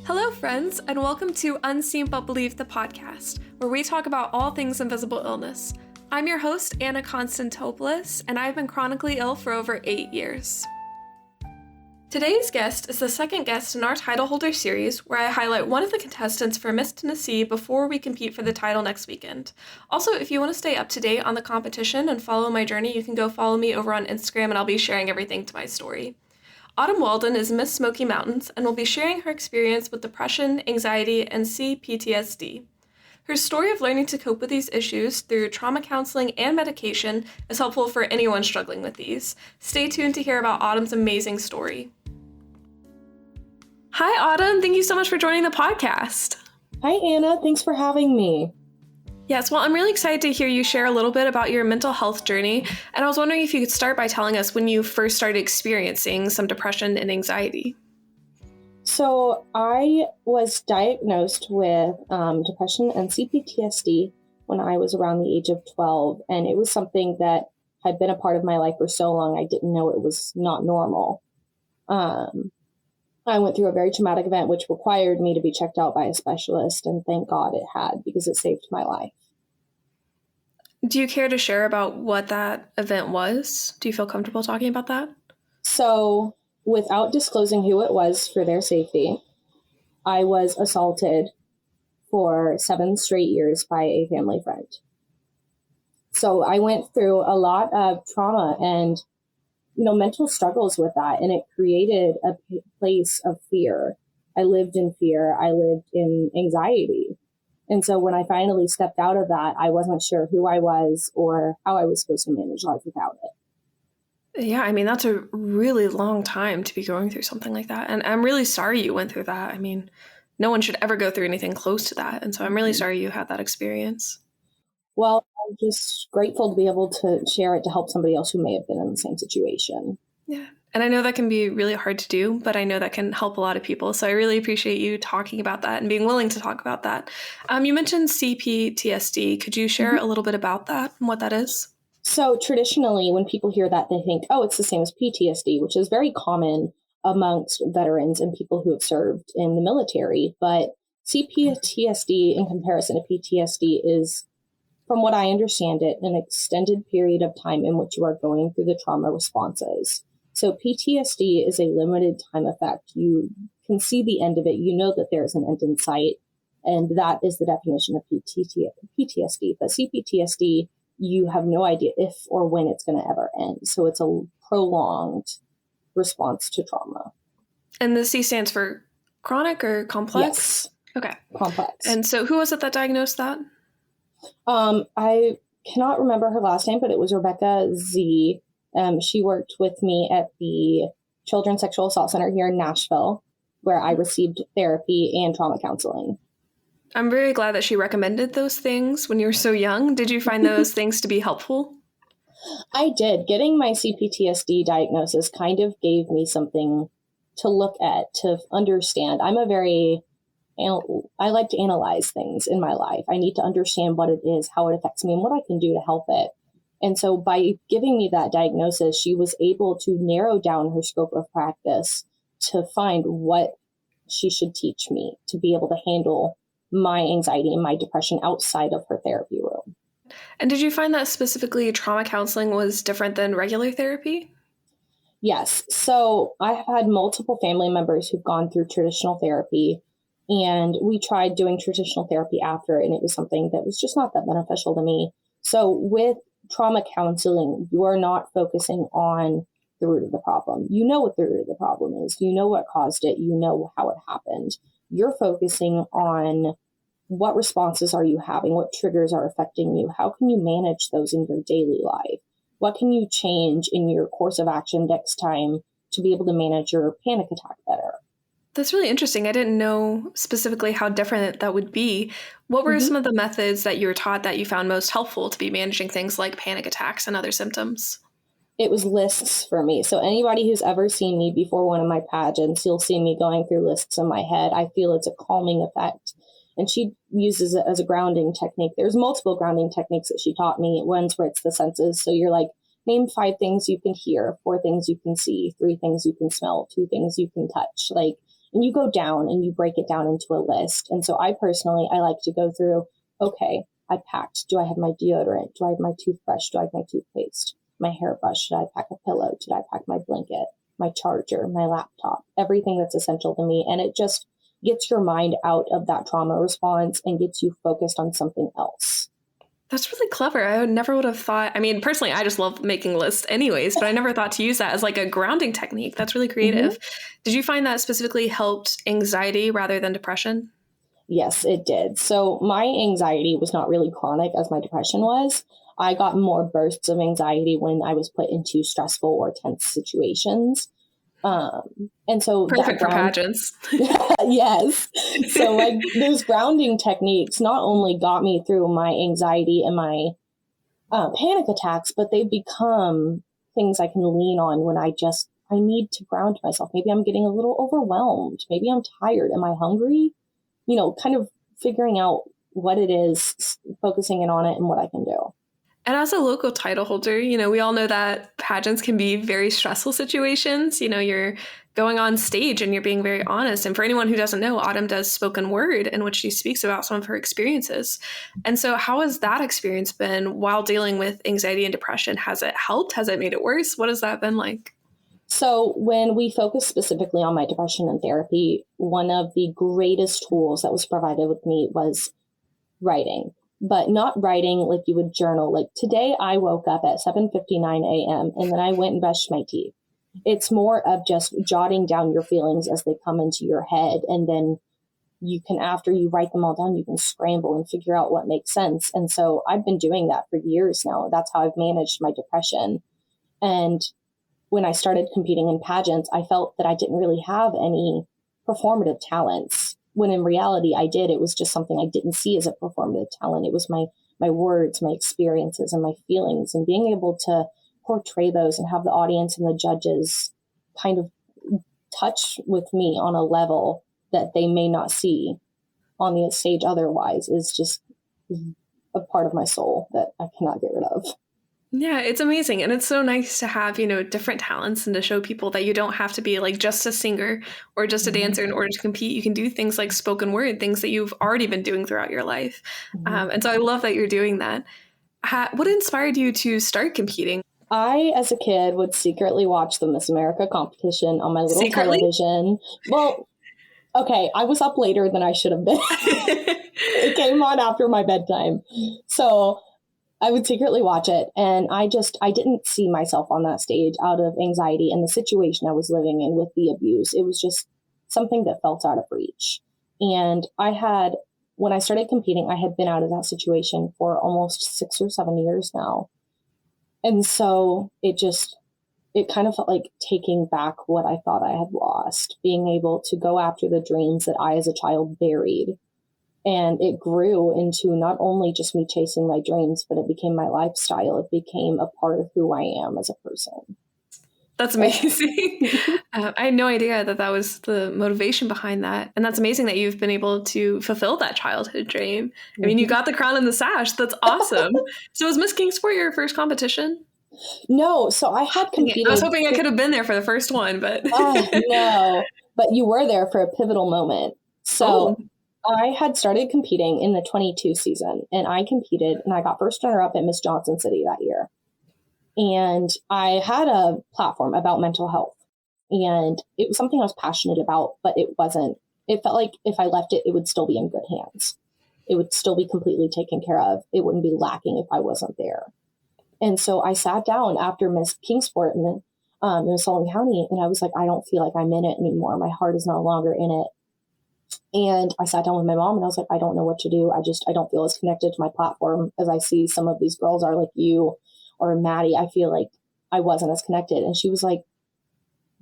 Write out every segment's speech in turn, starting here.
Hello, friends, and welcome to Unseen But Believed, the podcast, where we talk about all things invisible illness. I'm your host, Anna Constantopoulos, and I've been chronically ill for over 8 years. Today's guest is the second guest in our titleholder series, where I highlight one of the contestants for Miss Tennessee before we compete for the title next weekend. Also, if you want to stay up to date on the competition and follow my journey, you can go follow me over on Instagram, and I'll be sharing everything to my story. Autumn Walden is Miss Smoky Mountains and will be sharing her experience with depression, anxiety, and CPTSD. Her story of learning to cope with these issues through trauma counseling and medication is helpful for anyone struggling with these. Stay tuned to hear about Autumn's amazing story. Hi, Autumn. Thank you so much for joining the podcast. Hi, Anna. Thanks for having me. Yes, well, I'm really excited to hear you share a little bit about your mental health journey, and I was wondering if you could start by telling us when you first started experiencing some depression and anxiety. So I was diagnosed with depression and CPTSD when I was around the age of 12, and it was something that had been a part of my life for so long I didn't know it was not normal. I went through a very traumatic event which required me to be checked out by a specialist, and thank God it had, because it saved my life. Do you care to share about what that event was? Do you feel comfortable talking about that? So, without disclosing who it was for their safety, I was assaulted for 7 straight years by a family friend. So I went through a lot of trauma and mental struggles with that. And it created a place of fear. I lived in fear. I lived in anxiety. And so when I finally stepped out of that, I wasn't sure who I was or how I was supposed to manage life without it. Yeah, I mean, that's a really long time to be going through something like that. And I'm really sorry you went through that. I mean, no one should ever go through anything close to that. And so I'm really sorry you had that experience. Well, I'm just grateful to be able to share it to help somebody else who may have been in the same situation. Yeah. And I know that can be really hard to do, but I know that can help a lot of people. So I really appreciate you talking about that and being willing to talk about that. You mentioned CPTSD. Could you share a little bit about that and what that is? So traditionally, when people hear that, they think, oh, it's the same as PTSD, which is very common amongst veterans and people who have served in the military. But CPTSD in comparison to PTSD is, from what I understand it, an extended period of time in which you are going through the trauma responses. So PTSD is a limited time effect. You can see the end of it. You know that there's an end in sight. And that is the definition of PTSD. But CPTSD, you have no idea if or when it's going to ever end. So it's a prolonged response to trauma. And the C stands for chronic or complex? Yes. Okay. Complex. And so who was it that diagnosed that? I cannot remember her last name, but it was Rebecca Z. She worked with me at the Children's Sexual Assault Center here in Nashville, where I received therapy and trauma counseling. I'm very glad that she recommended those things when you were so young. Did you find those things to be helpful? I did. Getting my CPTSD diagnosis kind of gave me something to look at, to understand. I like to analyze things in my life. I need to understand what it is, how it affects me, and what I can do to help it. And so by giving me that diagnosis, she was able to narrow down her scope of practice to find what she should teach me to be able to handle my anxiety and my depression outside of her therapy room. And did you find that specifically trauma counseling was different than regular therapy? Yes. So I have had multiple family members who've gone through traditional therapy, and we tried doing traditional therapy after, and it was something that was just not that beneficial to me. So with trauma counseling, you are not focusing on the root of the problem. You know what the root of the problem is. You know what caused it. You know how it happened. You're focusing on what responses are you having? What triggers are affecting you? How can you manage those in your daily life? What can you change in your course of action next time to be able to manage your panic attack better? That's really interesting. I didn't know specifically how different that would be. What were some of the methods that you were taught that you found most helpful to be managing things like panic attacks and other symptoms? It was lists for me. So anybody who's ever seen me before one of my pageants, you'll see me going through lists in my head. I feel it's a calming effect. And she uses it as a grounding technique. There's multiple grounding techniques that she taught me. One's where it's the senses. So you're like, name 5 things you can hear, 4 things you can see, 3 things you can smell, 2 things you can touch. Like, And you go down and you break it down into a list. And so I like to go through, okay, I packed. Do I have my deodorant? Do I have my toothbrush? Do I have my toothpaste? My hairbrush? Should I pack a pillow? Did I pack my blanket? My charger? My laptop? Everything that's essential to me. And it just gets your mind out of that trauma response and gets you focused on something else. That's really clever. I never would have thought. I mean, personally, I just love making lists anyways, but I never thought to use that as like a grounding technique. That's really creative. Did you find that specifically helped anxiety rather than depression? Yes, it did. So my anxiety was not really chronic as my depression was. I got more bursts of anxiety when I was put into stressful or tense situations. And so perfect for pageants. Yes. So like those grounding techniques not only got me through my anxiety and my panic attacks, but they become things I can lean on when I need to ground myself. Maybe I'm getting a little overwhelmed. Maybe I'm tired. Am I hungry? Kind of figuring out what it is, focusing in on it and what I can do. And as a local title holder, we all know that pageants can be very stressful situations. You're going on stage and you're being very honest. And for anyone who doesn't know, Autumn does spoken word in which she speaks about some of her experiences. And so how has that experience been while dealing with anxiety and depression? Has it helped? Has it made it worse? What has that been like? So when we focus specifically on my depression and therapy, one of the greatest tools that was provided with me was writing. But not writing like you would journal. Like today I woke up at 7:59 a.m. and then I went and brushed my teeth. It's more of just jotting down your feelings as they come into your head. And then you can, after you write them all down, you can scramble and figure out what makes sense. And so I've been doing that for years now. That's how I've managed my depression. And when I started competing in pageants, I felt that I didn't really have any performative talents. When in reality, I did. It was just something I didn't see as a performative talent. It was my words, my experiences, and my feelings, and being able to portray those and have the audience and the judges kind of touch with me on a level that they may not see on the stage otherwise is just a part of my soul that I cannot get rid of. Yeah, it's amazing. And it's so nice to have, different talents and to show people that you don't have to be like just a singer or just a dancer in order to compete. You can do things like spoken word, things that you've already been doing throughout your life. And so I love that you're doing that. What inspired you to start competing? I, as a kid, would secretly watch the Miss America competition on my little television. Well, okay, I was up later than I should have been. It came on after my bedtime. So I would secretly watch it. And I didn't see myself on that stage out of anxiety and the situation I was living in with the abuse. It was just something that felt out of reach. And when I started competing, I had been out of that situation for almost 6 or 7 years now. And so it kind of felt like taking back what I thought I had lost, being able to go after the dreams that I as a child buried. And it grew into not only just me chasing my dreams, but it became my lifestyle. It became a part of who I am as a person. That's amazing. I had no idea that was the motivation behind that. And that's amazing that you've been able to fulfill that childhood dream. I mean, you got the crown and the sash. That's awesome. So was Miss Kingsport your first competition? No. So I had competed. I was hoping I could have been there for the first one, but. No. But you were there for a pivotal moment. So I had started competing in the 22 season, and I competed and I got first runner-up at Miss Johnson City that year. And I had a platform about mental health, and it was something I was passionate about, but it felt like if I left it, it would still be in good hands. It would still be completely taken care of. It wouldn't be lacking if I wasn't there. And so I sat down after Miss Kingsport in Sullivan County, and I was like, I don't feel like I'm in it anymore. My heart is no longer in it. And I sat down with my mom and I was like, I don't know what to do. I don't feel as connected to my platform as I see some of these girls are, like you or Maddie. I feel like I wasn't as connected. And she was like,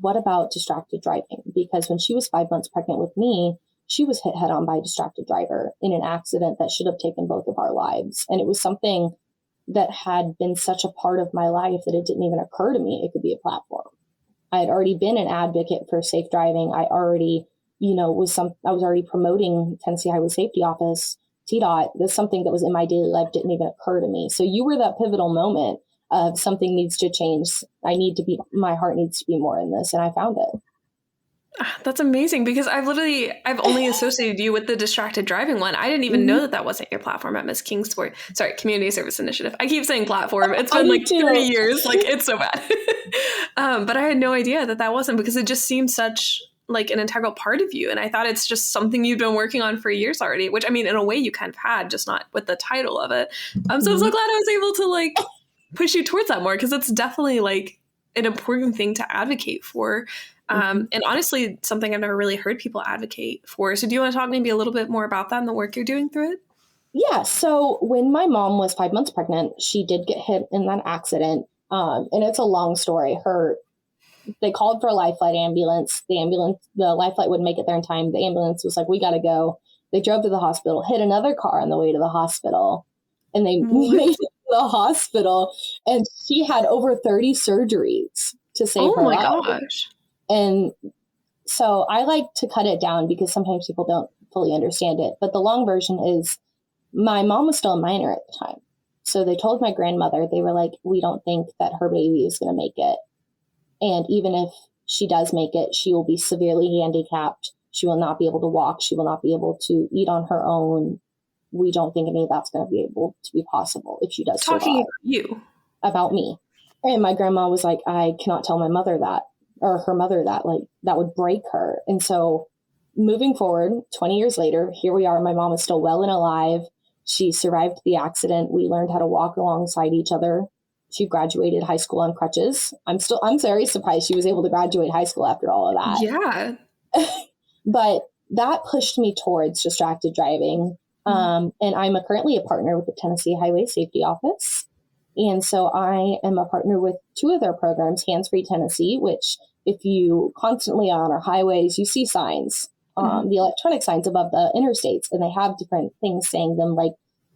what about distracted driving? Because when she was 5 months pregnant with me, she was hit head on by a distracted driver in an accident that should have taken both of our lives. And it was something that had been such a part of my life that it didn't even occur to me it could be a platform. I had already been an advocate for safe driving. I already I was already promoting Tennessee Highway Safety Office, TDOT. That's something that was in my daily life, didn't even occur to me. So you were that pivotal moment of something needs to change. My heart needs to be more in this. And I found it. That's amazing, because I've only associated you with the distracted driving one. I didn't even know Mhm. that that wasn't your platform at Miss Kingsport. Sorry, Community Service Initiative. I keep saying platform. It's I been do like too. 3 years. Like, it's so bad. But I had no idea that that wasn't, because it just seems such like an integral part of you. And I thought it's just something you've been working on for years already, which, I mean, in a way you kind of had, just not with the title of it. So I'm so Mhm. glad I was able to like push you towards that more, because it's definitely like an important thing to advocate for. Mhm. And honestly, something I've never really heard people advocate for. So do you want to talk maybe a little bit more about that and the work you're doing through it? Yeah. So when my mom was 5 months pregnant, she did get hit in that accident. And it's a long story. They called for a life flight ambulance. The life flight wouldn't make it there in time. The ambulance was like, we got to go. They drove to the hospital, hit another car on the way to the hospital, and they What? made it to the hospital. And she had over 30 surgeries to save Oh her my life. gosh. And so I like to cut it down because sometimes people don't fully understand it. But the long version is my mom was still a minor at the time. So they told my grandmother, they were like, we don't think that her baby is going to make it. And even if she does make it, she will be severely handicapped. She will not be able to walk. She will not be able to eat on her own. We don't think any of that's going to be able to be possible if she does Talking survive. about you. About me. And my grandma was like, I cannot tell my mother that, or her mother that, like, that would break her. And so moving forward, 20 years later, here we are. My mom is still well and alive. She survived the accident. We learned how to walk alongside each other. She graduated high school on crutches. I'm very surprised she was able to graduate high school after all of that. Yeah. But that pushed me towards distracted driving. And I'm currently a partner with the Tennessee Highway Safety Office. And so I am a partner with two of their programs, Hands Free Tennessee, which if you constantly are on our highways, you see signs, the electronic signs above the interstates, and they have different things saying them like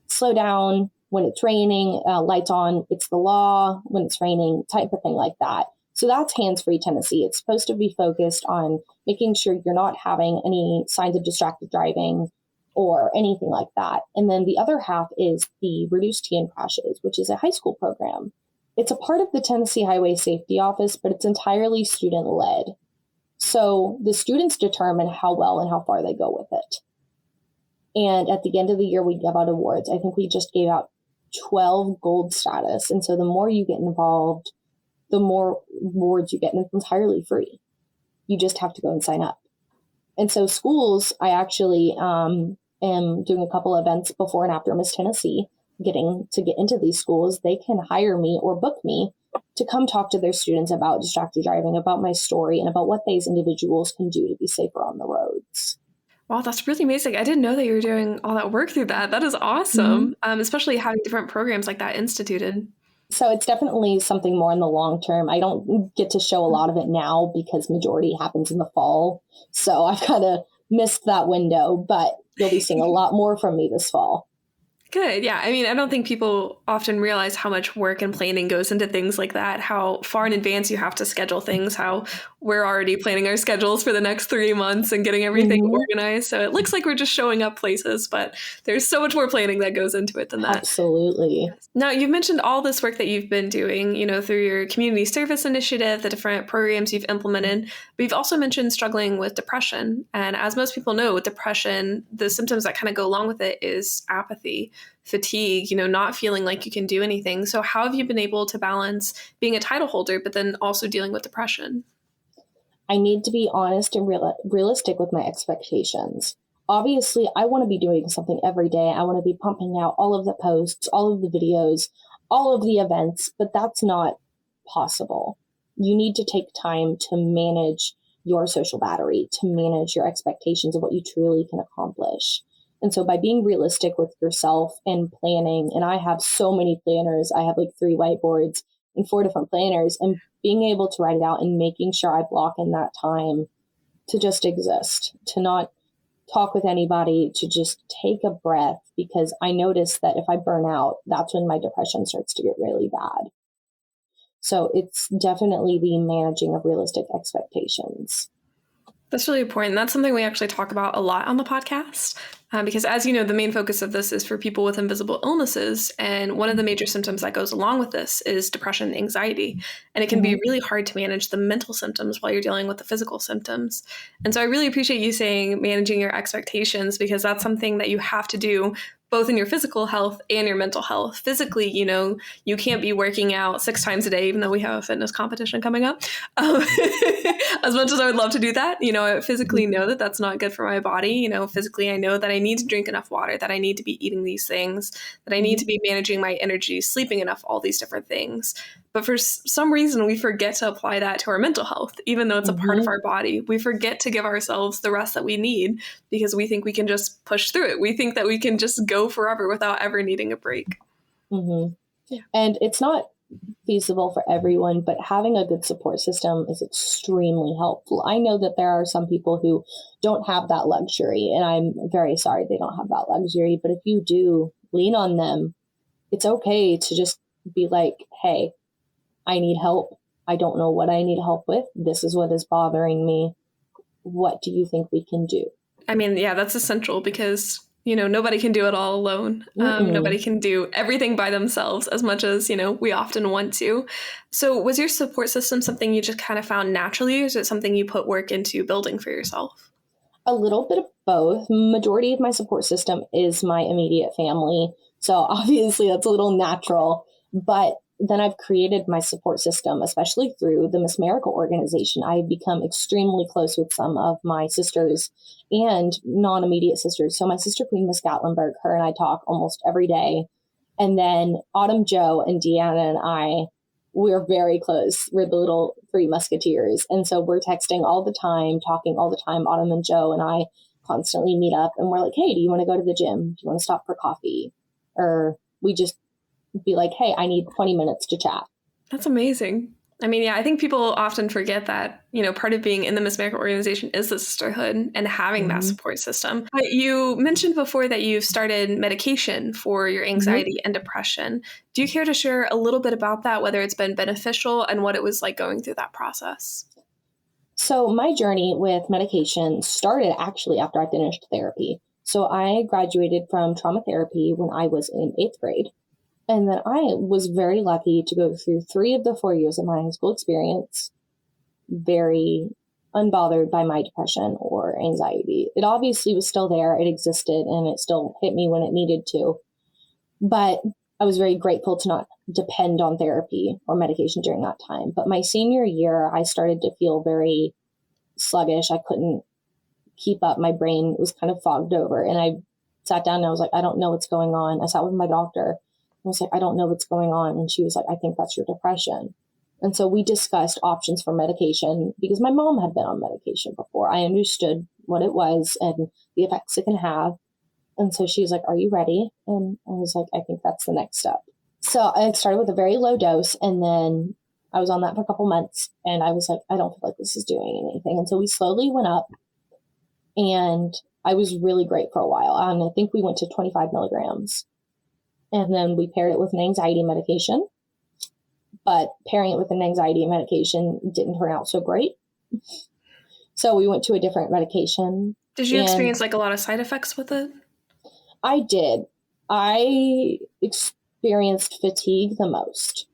slow down when it's raining, lights on, it's the law when it's raining, type of thing like that. So that's Hands Free Tennessee. It's supposed to be focused on making sure you're not having any signs of distracted driving or anything like that. And then the other half is the Reduce Teen Crashes, which is a high school program. It's a part of the Tennessee Highway Safety Office, but it's entirely student led. So the students determine how well and how far they go with it. And at the end of the year, we give out awards. I think we just gave out 12 gold status. And so the more you get involved, the more awards you get, and it's entirely free. You just have to go and sign up. And so schools, I actually am doing a couple events before and after Miss Tennessee, getting to get into these schools. They can hire me or book me to come talk to their students about distracted driving, about my story, and about what these individuals can do to be safer on the roads. Wow, that's really amazing. I didn't know that you were doing all that work through that. That is Mm-hmm. awesome. Especially having different programs like that instituted. So it's definitely something more in the long term. I don't get to show a lot of it now because majority happens in the fall. So I've kind of missed that window, but you'll be seeing a lot more from me this fall. Good. Yeah. I mean, I don't think people often realize how much work and planning goes into things like that, how far in advance you have to schedule things, how we're already planning our schedules for the next 3 months and getting everything organized. So it looks like we're just showing up places, but there's so much more planning that goes into it than that. Absolutely. Now, you've mentioned all this work that you've been doing, through your community service initiative, the different programs you've implemented, but you've also mentioned struggling with depression. And as most people know, with depression, the symptoms that kind of go along with it is apathy, fatigue, not feeling like you can do anything. So how have you been able to balance being a title holder, but then also dealing with depression? I need to be honest and realistic with my expectations. Obviously, I want to be doing something every day. I want to be pumping out all of the posts, all of the videos, all of the events, but that's not possible. You need to take time to manage your social battery, to manage your expectations of what you truly can accomplish. And so by being realistic with yourself and planning, and I have so many planners, I have like 3 whiteboards and 4 different planners, and being able to write it out and making sure I block in that time to just exist, to not talk with anybody, to just take a breath, because I notice that if I burn out, that's when my depression starts to get really bad. So it's definitely the managing of realistic expectations. That's really important. That's something we actually talk about a lot on the podcast. Because as you know, the main focus of this is for people with invisible illnesses. And one of the major symptoms that goes along with this is depression and anxiety. And it can be really hard to manage the mental symptoms while you're dealing with the physical symptoms. And so I really appreciate you saying managing your expectations, because that's something that you have to do both in your physical health and your mental health. Physically, you can't be working out 6 times a day, even though we have a fitness competition coming up. As much as I would love to do that, I physically know that that's not good for my body. Physically, I know that I need to drink enough water, that I need to be eating these things, that I need to be managing my energy, sleeping enough, all these different things. But for some reason, we forget to apply that to our mental health, even though it's a part of our body. We forget to give ourselves the rest that we need because we think we can just push through it. We think that we can just go forever without ever needing a break. Yeah. And it's not feasible for everyone, but having a good support system is extremely helpful. I know that there are some people who don't have that luxury, and I'm very sorry they don't have that luxury. But if you do, lean on them. It's okay to just be like, hey, I need help. I don't know what I need help with. This is what is bothering me. What do you think we can do? I mean, yeah, that's essential because, nobody can do it all alone. Nobody can do everything by themselves as much as, we often want to. So was your support system something you just kind of found naturally, or is it something you put work into building for yourself? A little bit of both. Majority of my support system is my immediate family. So obviously that's a little natural, but then I've created my support system, especially through the Miss Miracle organization. I've become extremely close with some of my sisters and non-immediate sisters. So my sister Queen, Miss Gatlinburg, her and I talk almost every day. And then Autumn, Joe, and Deanna and I, we're very close. We're the little 3 musketeers. And so we're texting all the time, talking all the time. Autumn and Joe and I constantly meet up and we're like, hey, do you want to go to the gym? Do you want to stop for coffee? Or we just be like, hey, I need 20 minutes to chat. That's amazing. I mean, yeah, I think people often forget that, part of being in the Miss Miracle organization is the sisterhood and having that support system. But you mentioned before that you've started medication for your anxiety and depression. Do you care to share a little bit about that, whether it's been beneficial and what it was like going through that process? So my journey with medication started actually after I finished therapy. So I graduated from trauma therapy when I was in 8th grade. And then I was very lucky to go through 3 of the 4 years of my high school experience very unbothered by my depression or anxiety. It obviously was still there. It existed and it still hit me when it needed to. But I was very grateful to not depend on therapy or medication during that time. But my senior year, I started to feel very sluggish. I couldn't keep up. My brain was kind of fogged over. And I sat down and I was like, I don't know what's going on. I sat with my doctor. I was like, I don't know what's going on. And she was like, I think that's your depression. And so we discussed options for medication because my mom had been on medication before. I understood what it was and the effects it can have. And so she was like, are you ready? And I was like, I think that's the next step. So I started with a very low dose. And then I was on that for a couple months. And I was like, I don't feel like this is doing anything. And so we slowly went up. And I was really great for a while. And I think we went to 25 milligrams. And then we paired it with an anxiety medication. But pairing it with an anxiety medication didn't turn out so great. So we went to a different medication. Did you experience like a lot of side effects with it? I did. I experienced fatigue the most.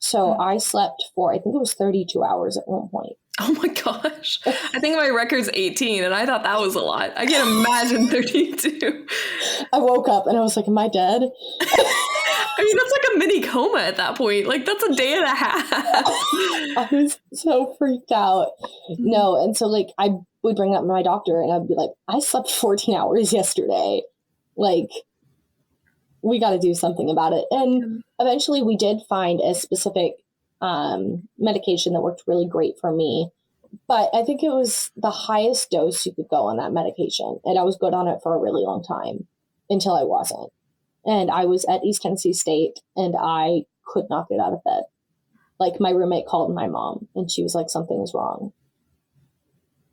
So I slept for, I think it was 32 hours at one point. Oh my gosh. I think my record's 18 and I thought that was a lot. I can't imagine 32. I woke up and I was like, am I dead? I mean, that's like a mini coma at that point. Like, that's a day and a half. I was so freaked out. No. And so like, I would bring up my doctor and I'd be like, I slept 14 hours yesterday. Like, we got to do something about it. And eventually we did find a specific medication that worked really great for me. But I think it was the highest dose you could go on that medication. And I was good on it for a really long time until I wasn't. And I was at East Tennessee State and I could not get out of bed. Like my roommate called my mom and she was like, something is wrong.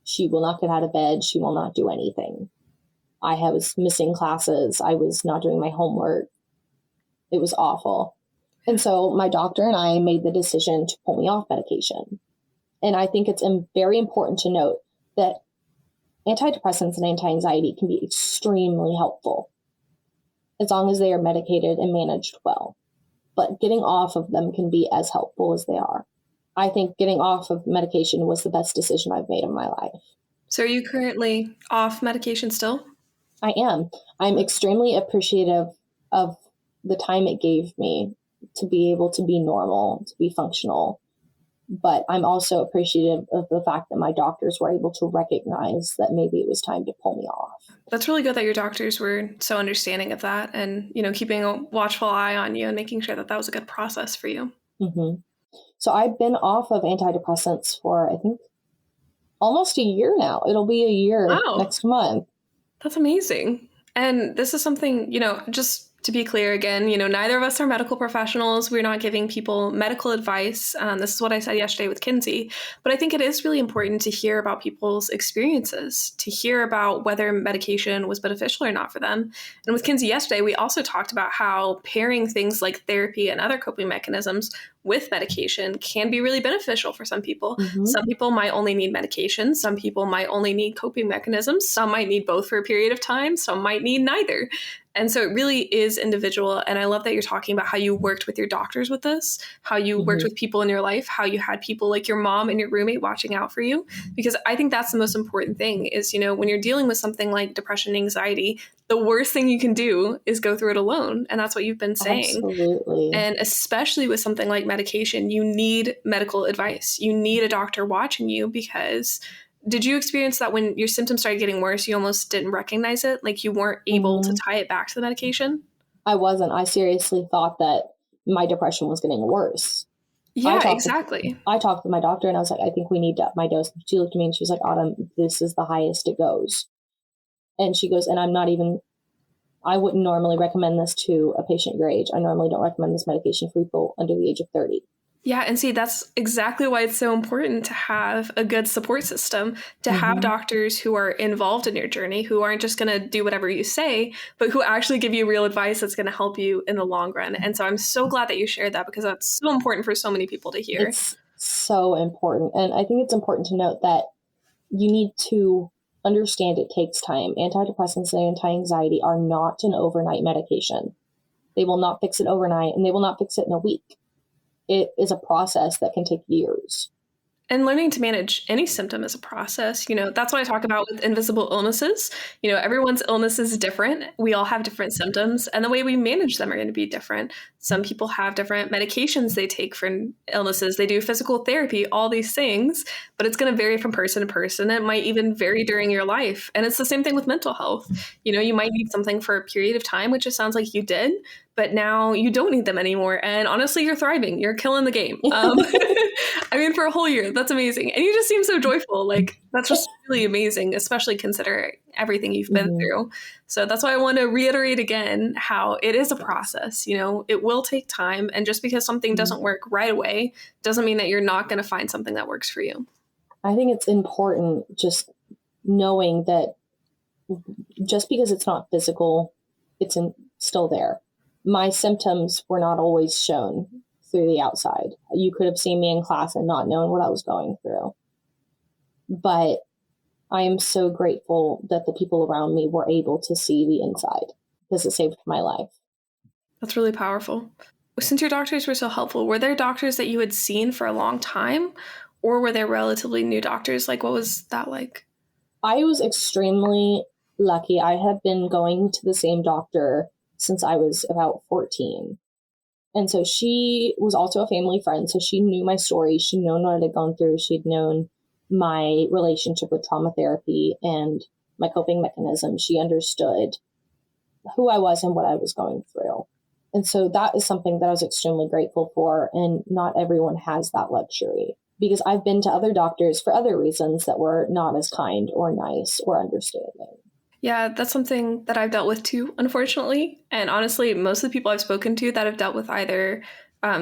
She will not get out of bed. She will not do anything. I was missing classes. I was not doing my homework. It was awful. And so my doctor and I made the decision to pull me off medication. And I think it's very important to note that antidepressants and anti-anxiety can be extremely helpful as long as they are medicated and managed well. But getting off of them can be as helpful as they are. I think getting off of medication was the best decision I've made in my life. So are you currently off medication still? I am. I'm extremely appreciative of the time it gave me to be able to be normal, to be functional. But I'm also appreciative of the fact that my doctors were able to recognize that maybe it was time to pull me off. That's really good that your doctors were so understanding of that and, keeping a watchful eye on you and making sure that that was a good process for you. Mm-hmm. So I've been off of antidepressants for, I think, almost a year now. It'll be a year next month. That's amazing. And this is something, just to be clear again, neither of us are medical professionals. We're not giving people medical advice. This is what I said yesterday with Kinsey. But I think it is really important to hear about people's experiences, to hear about whether medication was beneficial or not for them. And with Kinsey yesterday, we also talked about how pairing things like therapy and other coping mechanisms with medication can be really beneficial for some people. Mm-hmm. Some people might only need medication. Some people might only need coping mechanisms. Some might need both for a period of time. Some might need neither. And so it really is individual. And I love that you're talking about how you worked with your doctors with this, how you worked with people in your life, how you had people like your mom and your roommate watching out for you. Because I think that's the most important thing is, when you're dealing with something like depression and anxiety, the worst thing you can do is go through it alone. And that's what you've been saying. Absolutely. And especially with something like medication, you need medical advice. You need a doctor watching you because did you experience that when your symptoms started getting worse, you almost didn't recognize it? Like you weren't able to tie it back to the medication? I wasn't. I seriously thought that my depression was getting worse. Yeah, exactly. I talked to my doctor and I was like, I think we need to up my dose. She looked at me and she was like, Autumn, this is the highest it goes. And she goes, and I wouldn't normally recommend this to a patient your age. I normally don't recommend this medication for people under the age of 30. Yeah. And see, that's exactly why it's so important to have a good support system, to have doctors who are involved in your journey, who aren't just going to do whatever you say, but who actually give you real advice that's going to help you in the long run. And so I'm so glad that you shared that because that's so important for so many people to hear. It's so important. And I think it's important to note that you need to understand it takes time. Antidepressants and anti-anxiety are not an overnight medication. They will not fix it overnight and they will not fix it in a week. It is a process that can take years. And learning to manage any symptom is a process. That's what I talk about with invisible illnesses. Everyone's illness is different. We all have different symptoms, and the way we manage them are going to be different. Some people have different medications they take for illnesses. They do physical therapy, all these things, but it's going to vary from person to person. It might even vary during your life. And it's the same thing with mental health. You might need something for a period of time, which it sounds like you did, but now you don't need them anymore. And honestly, you're thriving. You're killing the game. For a whole year, that's amazing. And you just seem so joyful. Like, that's just really amazing, especially considering everything you've been through. So that's why I want to reiterate again how it is a process. It will take time. And just because something doesn't work right away doesn't mean that you're not going to find something that works for you. I think it's important just knowing that just because it's not physical, it's still there. My symptoms were not always shown through the outside. You could have seen me in class and not known what I was going through. But I am so grateful that the people around me were able to see the inside because it saved my life. That's really powerful. Since your doctors were so helpful, were there doctors that you had seen for a long time, or were there relatively new doctors? Like, what was that like? I was extremely lucky. I had been going to the same doctor since I was about 14. And so she was also a family friend. So she knew my story. She'd known what I had gone through. She'd known my relationship with trauma therapy and my coping mechanism. She understood who I was and what I was going through. And so that is something that I was extremely grateful for. And not everyone has that luxury because I've been to other doctors for other reasons that were not as kind or nice or understanding. Yeah, that's something that I've dealt with too, unfortunately. And honestly, most of the people I've spoken to that have dealt with either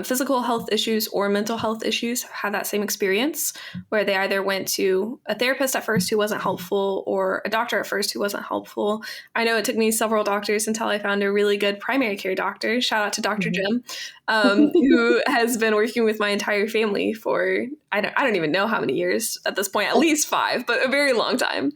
physical health issues or mental health issues have had that same experience where they either went to a therapist at first who wasn't helpful or a doctor at first who wasn't helpful. I know it took me several doctors until I found a really good primary care doctor. Shout out to Dr. Jim, who has been working with my entire family for, I don't even know how many years at this point, at least 5, but a very long time.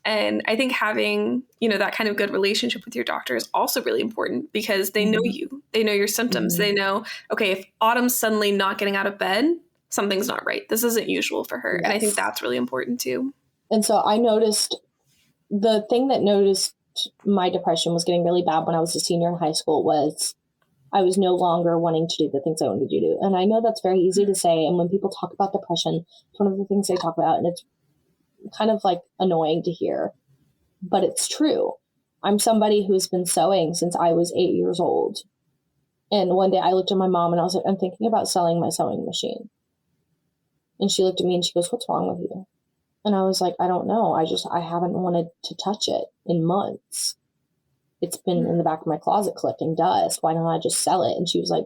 And I think having, that kind of good relationship with your doctor is also really important because they know you, they know your symptoms. They know, okay, if Autumn's suddenly not getting out of bed, something's not right. This isn't usual for her. Yes. And I think that's really important too. And so I noticed the thing that noticed my depression was getting really bad when I was a senior in high school was I was no longer wanting to do the things I wanted to do. And I know that's very easy to say. And when people talk about depression, it's one of the things they talk about, and it's kind of like annoying to hear, but it's true. I'm somebody who's been sewing since I was 8 years old. And one day I looked at my mom and I was like, I'm thinking about selling my sewing machine. And she looked at me and she goes, what's wrong with you? And I was like, I don't know. I haven't wanted to touch it in months. It's been in the back of my closet collecting dust. Why don't I just sell it? And she was like,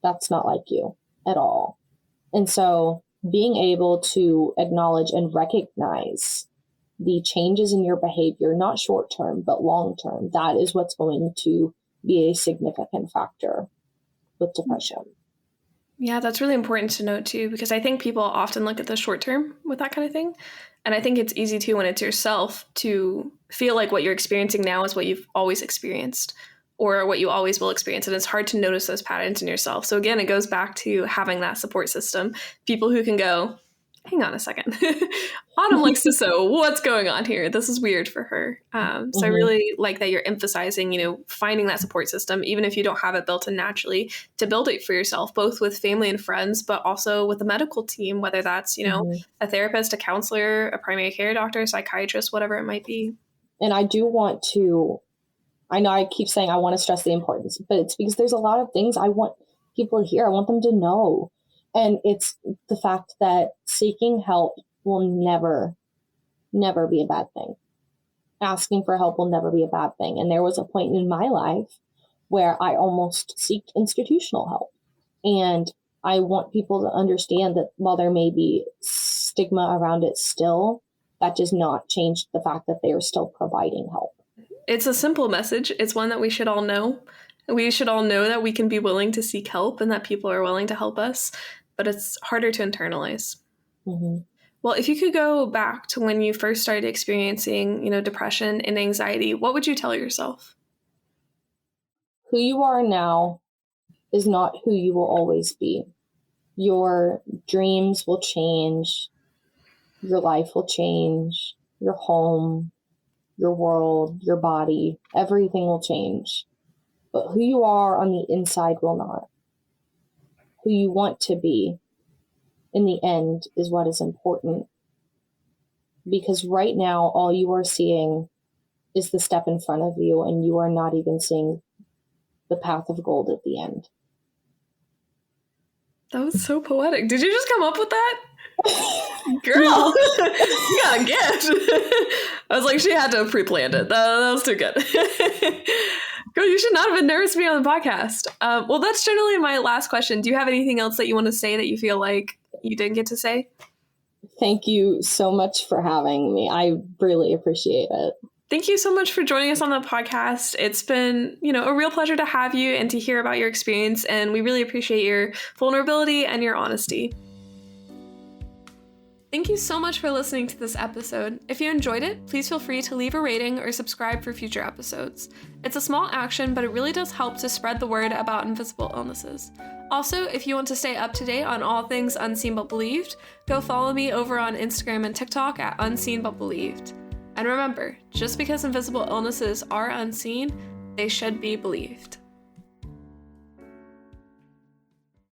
that's not like you at all. And so being able to acknowledge and recognize the changes in your behavior, not short term, but long term, that is what's going to be a significant factor with depression. Yeah, that's really important to note too, because I think people often look at the short term with that kind of thing. And I think it's easy too when it's yourself to feel like what you're experiencing now is what you've always experienced or what you always will experience. And it's hard to notice those patterns in yourself. So again, it goes back to having that support system, people who can go, hang on a second. Autumn likes to sew. What's going on here? This is weird for her. So I really like that you're emphasizing, finding that support system, even if you don't have it built in naturally, to build it for yourself, both with family and friends, but also with the medical team, whether that's, a therapist, a counselor, a primary care doctor, a psychiatrist, whatever it might be. And I do want to, I know I keep saying I want to stress the importance, but it's because there's a lot of things I want people to hear. I want them to know. And it's the fact that seeking help will never, never be a bad thing. Asking for help will never be a bad thing. And there was a point in my life where I almost sought institutional help. And I want people to understand that while there may be stigma around it still, that does not change the fact that they are still providing help. It's a simple message. It's one that we should all know. We should all know that we can be willing to seek help and that people are willing to help us. But it's harder to internalize. Mm-hmm. Well, if you could go back to when you first started experiencing, depression and anxiety, what would you tell yourself? Who you are now is not who you will always be. Your dreams will change. Your life will change. Your home, your world, your body, everything will change. But who you are on the inside will not. Who you want to be in the end is what is important. Because right now, all you are seeing is the step in front of you, and you are not even seeing the path of gold at the end. That was so poetic. Did you just come up with that? Girl, you got a gift. I was like, she had to have pre-planned it. That was too good. Girl, you should not have been nervous to be on the podcast. Well, that's generally my last question. Do you have anything else that you want to say that you feel like you didn't get to say? Thank you so much for having me. I really appreciate it. Thank you so much for joining us on the podcast. It's been, a real pleasure to have you and to hear about your experience. And we really appreciate your vulnerability and your honesty. Thank you so much for listening to this episode. If you enjoyed it, please feel free to leave a rating or subscribe for future episodes. It's a small action, but it really does help to spread the word about invisible illnesses. Also, if you want to stay up to date on all things Unseen But Believed, go follow me over on Instagram and TikTok at Unseen But Believed. And remember, just because invisible illnesses are unseen, they should be believed.